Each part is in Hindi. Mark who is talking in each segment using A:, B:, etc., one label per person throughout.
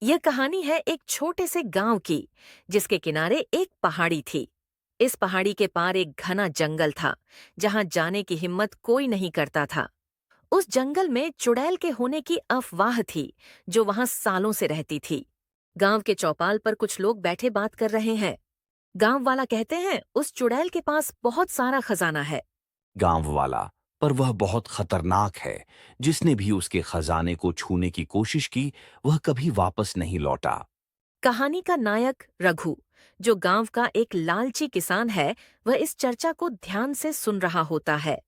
A: यह कहानी है एक छोटे से गांव की, जिसके किनारे एक पहाड़ी थी। इस पहाड़ी के पार एक घना जंगल था, जहां जाने की हिम्मत कोई नहीं करता था। उस जंगल में चुड़ैल के होने की अफवाह थी, जो वहां सालों से रहती थी। गांव के चौपाल पर कुछ लोग बैठे बात कर रहे हैं। गांव वाला कहते हैं उस चुड़ैल के पास बहुत सारा खजाना है।
B: गांव वाला, पर वह बहुत खतरनाक है। जिसने भी उसके खजाने को छूने की कोशिश की, वह कभी वापस नहीं लौटा।
A: कहानी का नायक रघु, जो गांव का एक लालची किसान है, वह इस चर्चा को ध्यान से सुन रहा होता है।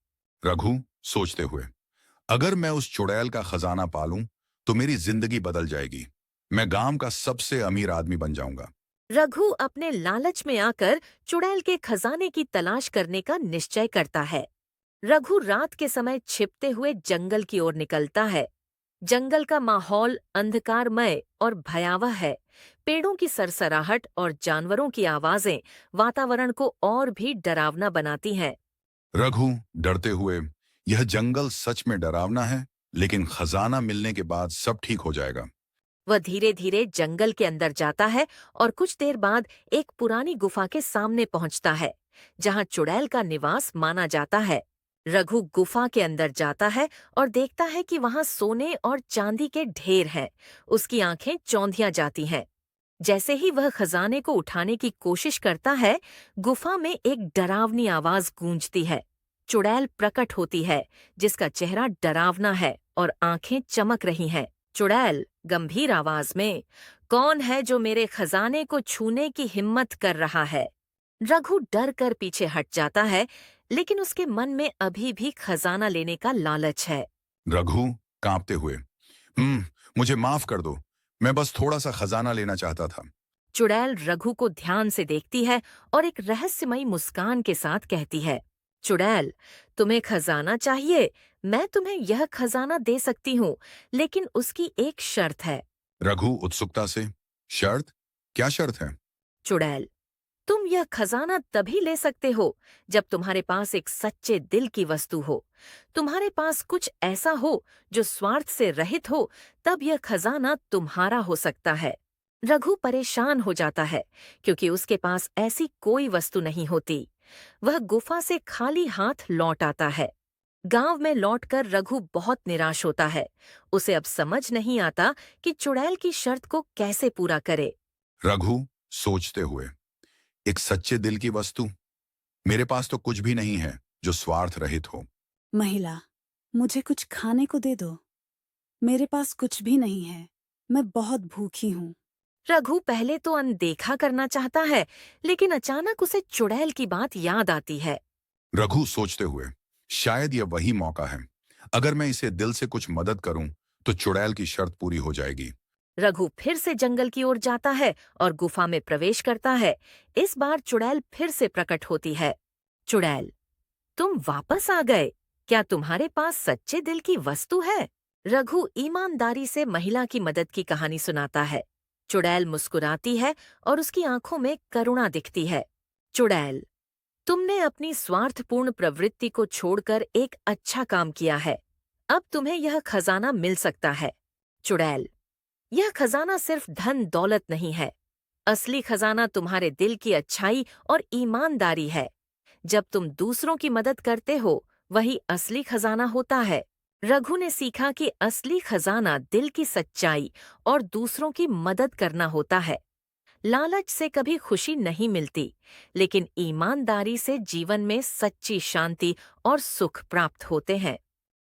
C: रघु सोचते हुए, अगर मैं उस चुड़ैल का खजाना पालूं तो मेरी जिंदगी बदल जाएगी। मैं गांव का सबसे अमीर आदमी बन जाऊंगा।
A: रघु अपने लालच में आकर चुड़ैल के खजाने की तलाश करने का निश्चय करता है। रघु रात के समय छिपते हुए जंगल की ओर निकलता है। जंगल का माहौल अंधकारमय और भयावह है। पेड़ों की सरसराहट और जानवरों की आवाजें वातावरण को और भी डरावना बनाती हैं।
C: रघु डरते हुए, यह जंगल सच में डरावना है, लेकिन खजाना मिलने के बाद सब ठीक हो जाएगा।
A: वह धीरे धीरे जंगल के अंदर जाता है और कुछ देर बाद एक पुरानी गुफा के सामने पहुंचता है, जहां चुड़ैल का निवास माना जाता है। रघु गुफा के अंदर जाता है और देखता है कि वहां सोने और चांदी के ढेर हैं। उसकी आंखें चौंधिया जाती हैं। जैसे ही वह खजाने को उठाने की कोशिश करता है, गुफा में एक डरावनी आवाज गूंजती है। चुड़ैल प्रकट होती है, जिसका चेहरा डरावना है और आंखें चमक रही हैं। चुड़ैल गंभीर आवाज में, कौन है जो मेरे खजाने को छूने की हिम्मत कर रहा है? रघु डर कर पीछे हट जाता है, लेकिन उसके मन में अभी भी खजाना लेने का लालच है।
C: रघु कांपते हुए, हम्म मुझे माफ कर दो। मैं बस थोड़ा सा खजाना लेना चाहता था।
A: चुड़ैल रघु को ध्यान से देखती है और एक रहस्यमयी मुस्कान के साथ कहती है, चुड़ैल, तुम्हें खजाना चाहिए? मैं तुम्हें यह खजाना दे सकती हूँ, लेकिन उसकी एक शर्त है।
C: रघु उत्सुकता से, शर्त? क्या शर्त है?
A: चुड़ैल, तुम यह खजाना तभी ले सकते हो जब तुम्हारे पास एक सच्चे दिल की वस्तु हो। तुम्हारे पास कुछ ऐसा हो जो स्वार्थ से रहित हो, तब यह खजाना तुम्हारा हो सकता है। रघु परेशान हो जाता है, क्योंकि उसके पास ऐसी कोई वस्तु नहीं होती। वह गुफा से खाली हाथ लौट आता है। गांव में लौटकर रघु बहुत निराश होता है। उसे अब समझ नहीं आता कि चुड़ैल की शर्त को कैसे पूरा करे।
C: रघु सोचते हुए, एक सच्चे दिल की वस्तु? मेरे पास तो कुछ भी नहीं है जो स्वार्थ रहित हो।
D: महिला, मुझे कुछ खाने को दे दो। मेरे पास कुछ भी नहीं है। मैं बहुत भूखी हूँ।
A: रघु पहले तो अनदेखा करना चाहता है, लेकिन अचानक उसे चुड़ैल की बात याद आती है।
C: रघु सोचते हुए, शायद यह वही मौका है। अगर मैं इसे दिल से कुछ मदद करूं तो चुड़ैल की शर्त पूरी हो जाएगी।
A: रघु फिर से जंगल की ओर जाता है और गुफा में प्रवेश करता है। इस बार चुड़ैल फिर से प्रकट होती है। चुड़ैल, तुम वापस आ गए। क्या तुम्हारे पास सच्चे दिल की वस्तु है? रघु ईमानदारी से महिला की मदद की कहानी सुनाता है। चुड़ैल मुस्कुराती है और उसकी आंखों में करुणा दिखती है। चुड़ैल, तुमने अपनी स्वार्थपूर्ण प्रवृत्ति को छोड़कर एक अच्छा काम किया है। अब तुम्हें यह खजाना मिल सकता है। चुड़ैल, यह खजाना सिर्फ धन दौलत नहीं है। असली खजाना तुम्हारे दिल की अच्छाई और ईमानदारी है। जब तुम दूसरों की मदद करते हो, वही असली खजाना होता है। रघु ने सीखा कि असली खजाना दिल की सच्चाई और दूसरों की मदद करना होता है। लालच से कभी खुशी नहीं मिलती, लेकिन ईमानदारी से जीवन में सच्ची शांति और सुख प्राप्त होते हैं।